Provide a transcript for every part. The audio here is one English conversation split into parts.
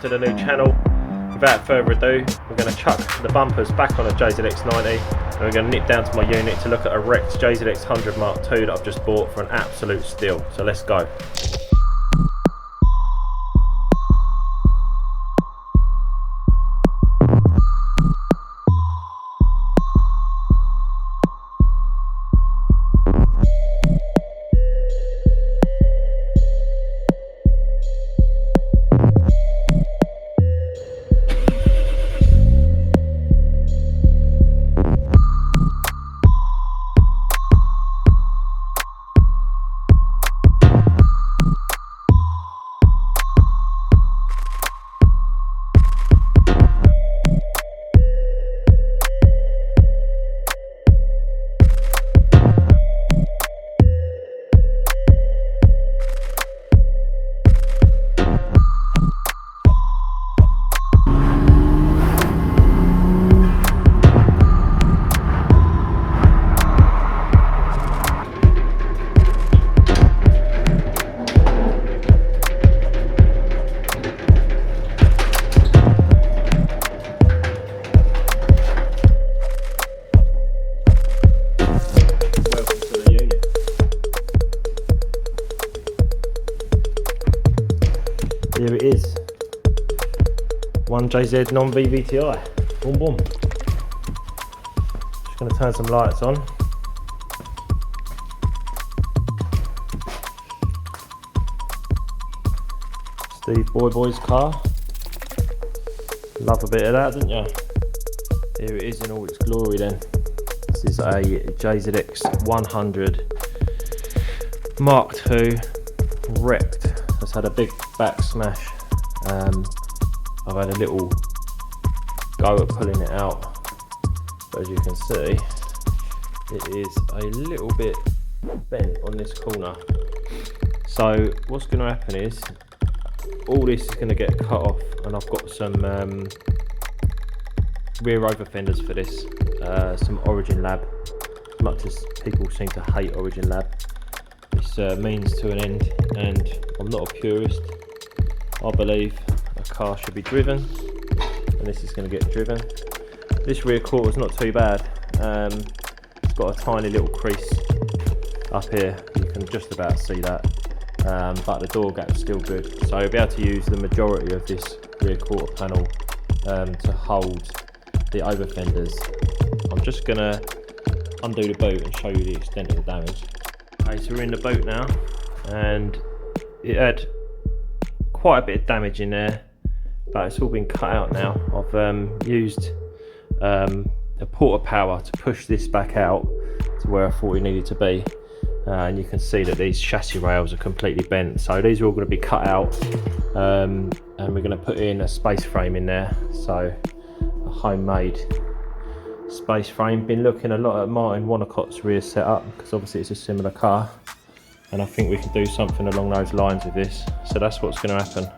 to the new channel. Without further ado, we're going to chuck the bumpers back on a JZX90 and we're going to nip down to my unit to look at a wrecked JZX100 Mark2 that I've just bought for an absolute steal. So let's go. Here it is, one JZ non-VVTI, boom boom. Just going to turn some lights on. Steve Boy's car, love a bit of that, didn't you? Here it is in all its glory then. This is a JZX100 Mark2 wrecked. It's had a big back smash. I've had a little go at pulling it out, but as you can see, it is a little bit bent on this corner. So what's going to happen is all this is going to get cut off, and I've got some rear over fenders for this, some Origin Lab. As much as people seem to hate Origin Lab, this means to an end, and I'm not a purist. I believe a car should be driven, and this is going to get driven. This rear quarter is not too bad. It's got a tiny little crease up here, you can just about see that, but the door gap is still good, so you'll be able to use the majority of this rear quarter panel to hold the over fenders. I'm just going to undo the boot and show you the extent of the damage. Okay, so we're in the boot now, and it had quite a bit of damage in there, but it's all been cut out now. I've used a porta power to push this back out to where I thought it needed to be, and you can see that these chassis rails are completely bent, so these are all going to be cut out, and we're going to put in a space frame in there. So a homemade space frame. Been looking a lot at Martin Wannacott's rear setup because obviously it's a similar car, and I think we can do something along those lines with this. So that's what's going to happen.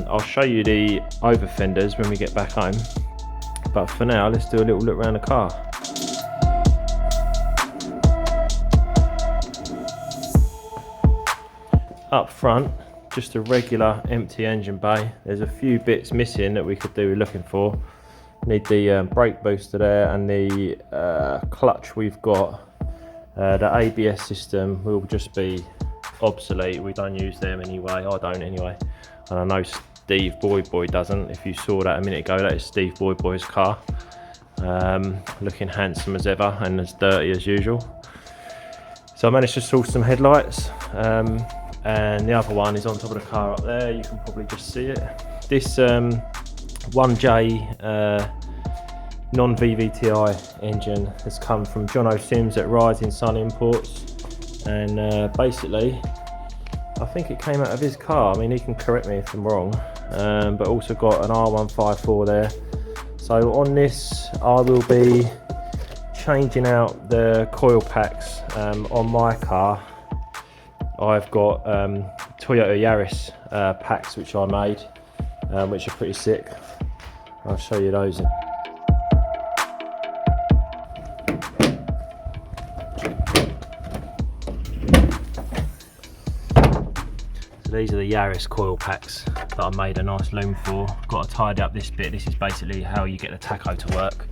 I'll show you the over fenders when we get back home, but for now let's do a little look around the car. Up front, just a regular empty engine bay. There's a few bits missing that we could do looking for. Need the brake booster there, and the clutch we've got. The ABS system will just be obsolete. We don't use them anyway. I don't anyway, and I know Steve Boy doesn't. If you saw that a minute ago, that is Steve Boy's car. Looking handsome as ever and as dirty as usual. So I managed to source some headlights, and the other one is on top of the car up there. You can probably just see it. This 1J non-VVTI engine has come from John O'Sims at Rising Sun Imports, and basically I think it came out of his car. I mean, he can correct me if I'm wrong, but also got an R154 there. So on this I will be changing out the coil packs. On my car I've got Toyota Yaris packs which I made, which are pretty sick. I'll show you those. So these are the Yaris coil packs that I made a nice loom for. Got to tidy up this bit. This is basically how you get the tacho to work.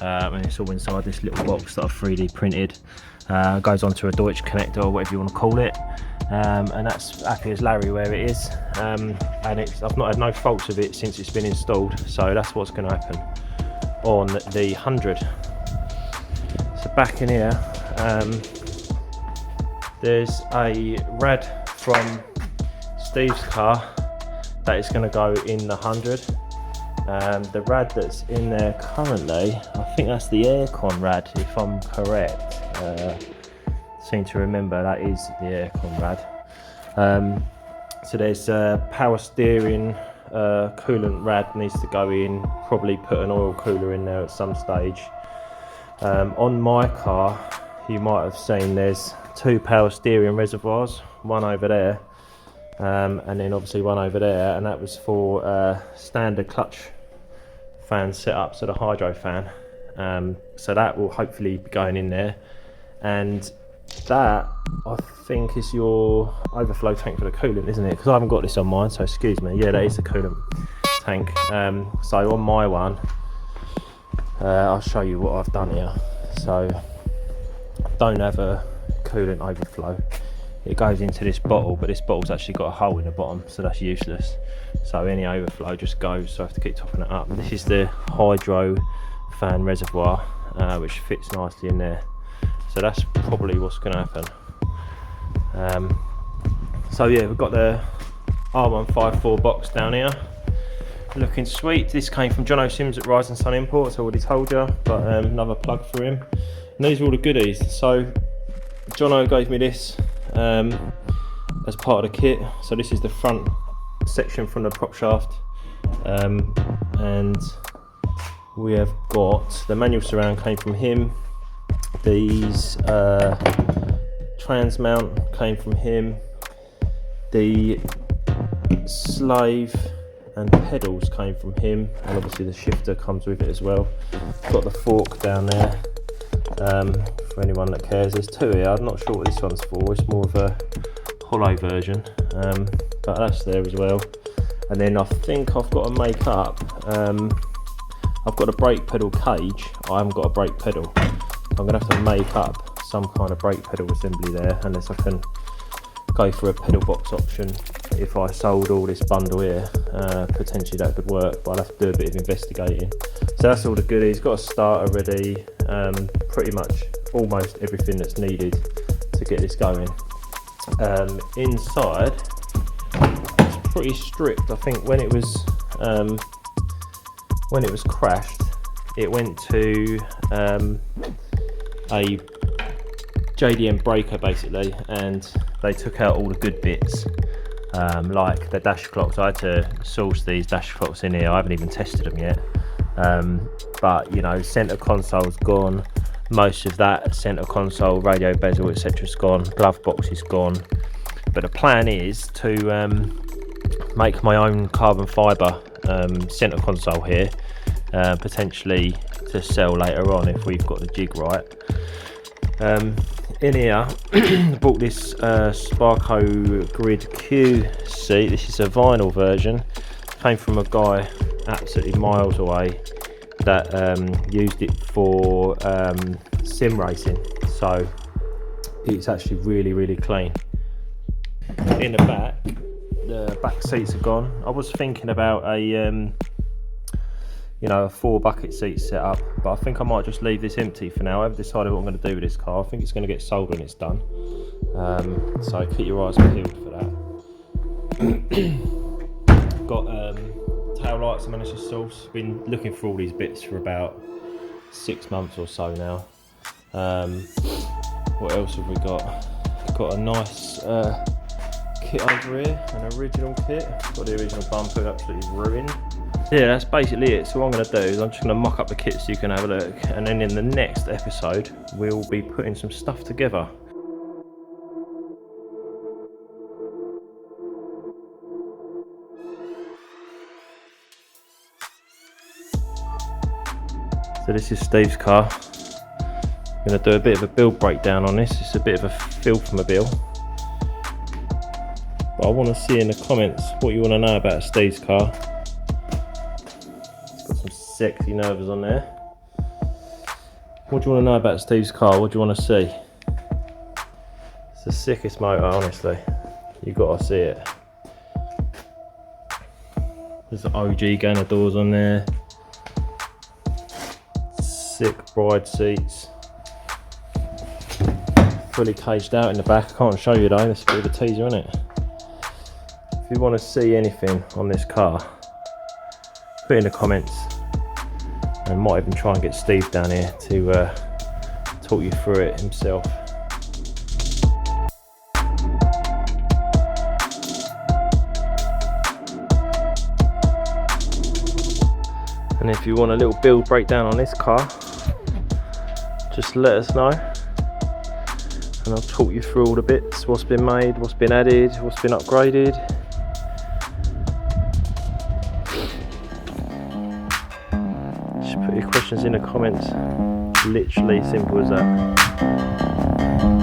And it's all inside this little box that I've 3D printed. Goes onto a Deutsch connector or whatever you want to call it. And that's happy as Larry where it is. And I've not had no faults with it since it's been installed. So that's what's going to happen on the 100. So back in here, there's a rad from Steve's car that is going to go in the 100. The rad that's in there currently, I think that's the aircon rad if I'm correct. Seem to remember that is the aircon rad. So there's power steering, coolant rad needs to go in, probably put an oil cooler in there at some stage. On my car, you might have seen there's 2 power steering reservoirs, one over there, and then obviously one over there, and that was for standard clutch fan setup, so the hydro fan. So that will hopefully be going in there, and that I think is your overflow tank for the coolant, isn't it? Because I haven't got this on mine, so excuse me. Yeah, that is the coolant tank. So on my one, I'll show you what I've done here. So I don't have a coolant overflow. It goes into this bottle, but this bottle's actually got a hole in the bottom, so that's useless. So any overflow just goes, so I have to keep topping it up. This is the hydro fan reservoir, which fits nicely in there. So that's probably what's going to happen. So yeah, we've got the R154 box down here, looking sweet. This came from John O'Sims at Rise and Sun Imports, I already told you, but another plug for him. And these are all the goodies. So John O gave me this as part of the kit. So this is the front section from the prop shaft, and we have got the manual surround came from him. These trans mount came from him. The slave and pedals came from him, and obviously the shifter comes with it as well. Got the fork down there, for anyone that cares. There's 2 here. I'm not sure what this one's for. It's more of a hollow version, but that's there as well. And then I think I've got to make up, I've got a brake pedal cage. I haven't got a brake pedal. I'm going to have to make up some kind of brake pedal assembly there, unless I can go for a pedal box option. If I sold all this bundle here, potentially that could work, but I'll have to do a bit of investigating. So that's all the goodies. Got a starter ready, pretty much almost everything that's needed to get this going. Inside, it's pretty strict. I think when it was crashed, it went to a JDM breaker basically, and they took out all the good bits, like the dash clocks. I had to source these dash clocks in here. I haven't even tested them yet, but you know, center console's gone, most of that center console, radio bezel, etc. is gone, glove box is gone. But the plan is to make my own carbon fibre center console here, potentially to sell later on if we've got the jig right. In here, bought this Sparco Grid Q seat. This is a vinyl version. Came from a guy absolutely miles away that used it for sim racing, so it's actually really clean. In the back seats are gone. I was thinking about a you know, a 4 bucket seat setup, but I think I might just leave this empty for now. I haven't decided what I'm going to do with this car. I think it's going to get sold when it's done, so keep your eyes peeled for that. Got tail lights I managed to source. Been looking for all these bits for about 6 months or so now. What else have we got? Got a nice kit over here, an original kit. Got the original bumper absolutely ruined. Yeah, that's basically it. So what I'm going to do is I'm just going to mock up the kit so you can have a look, and then in the next episode we'll be putting some stuff together. So this is Steve's car. I'm going to do a bit of a build breakdown on this. It's a bit of a filth mobile. But I want to see in the comments what you want to know about Steve's car. It's got some sexy nervers on there. What do you want to know about Steve's car? What do you want to see? It's the sickest motor, honestly. You've got to see it. There's the OG Gunner doors on there. Sick bride seats. Fully caged out in the back. I can't show you though, that's a bit of a teaser, isn't it? If you want to see anything on this car, put it in the comments. And might even try and get Steve down here to talk you through it himself. And if you want a little build breakdown on this car, just let us know and I'll talk you through all the bits, what's been made, what's been added, what's been upgraded. Just put your questions in the comments, literally simple as that.